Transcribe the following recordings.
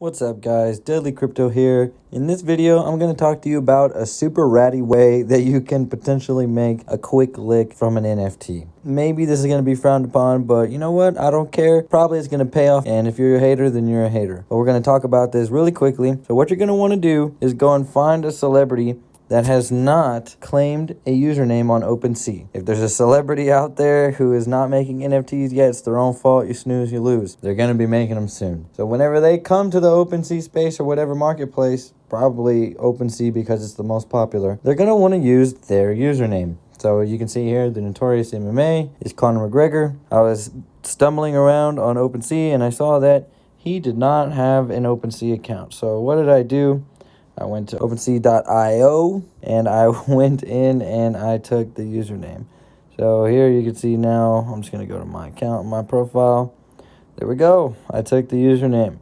What's up guys, Deadly Crypto here. In this video, I'm going to talk to you about a super ratty way that you can potentially make a quick lick from an NFT. Maybe this is going to be frowned upon, but you know what? I don't care. Probably it's going to pay off, and if you're a hater, then you're a hater. But we're going to talk about this really quickly. So what you're going to want to do is go and find a celebrity that has not claimed a username on OpenSea. If there's a celebrity out there who is not making NFTs yet, it's their own fault. You snooze, you lose. They're going to be making them soon. So whenever they come to the OpenSea space or whatever marketplace, probably OpenSea because it's the most popular, they're going to want to use their username. So you can see here, the Notorious MMA is Conor McGregor. I was stumbling around on OpenSea and I saw that he did not have an OpenSea account. So what did I do? I went to OpenSea.io and I went in and I took the username. So here you can see now, I'm just going to go to my account, my profile. There we go. I took the username.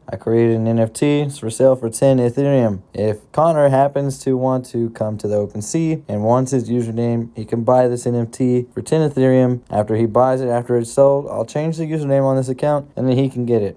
I created an NFT. It's for sale for 10 Ethereum. If Connor happens to want to come to the OpenSea and wants his username, he can buy this NFT for 10 Ethereum. After he buys it, after it's sold, I'll change the username on this account and then he can get it.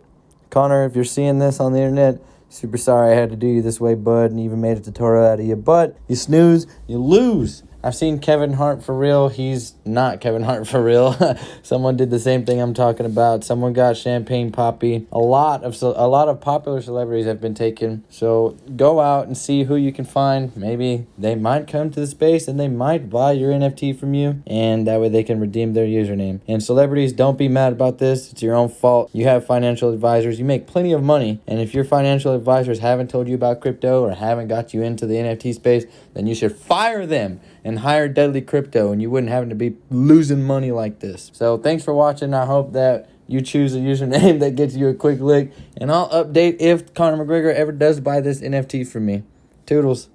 Connor, if you're seeing this on the internet, super sorry I had to do you this way, bud, and even made a tutorial out of you. But you snooze, you lose. I've seen Kevin Hart for real. He's not Kevin Hart for real. Someone did the same thing I'm talking about. Someone got Champagne Poppy. A lot of popular celebrities have been taken. So go out and see who you can find. Maybe they might come to the space and they might buy your NFT from you, and that way they can redeem their username. And celebrities, don't be mad about this. It's your own fault. You have financial advisors. You make plenty of money. And if your financial advisors haven't told you about crypto or haven't got you into the NFT space, then you should fire them and hire Deadly Crypto, and you wouldn't have to be losing money like this. So thanks for watching. I hope that you choose a username that gets you a quick lick, and I'll update if Conor McGregor ever does buy this NFT from me. Toodles.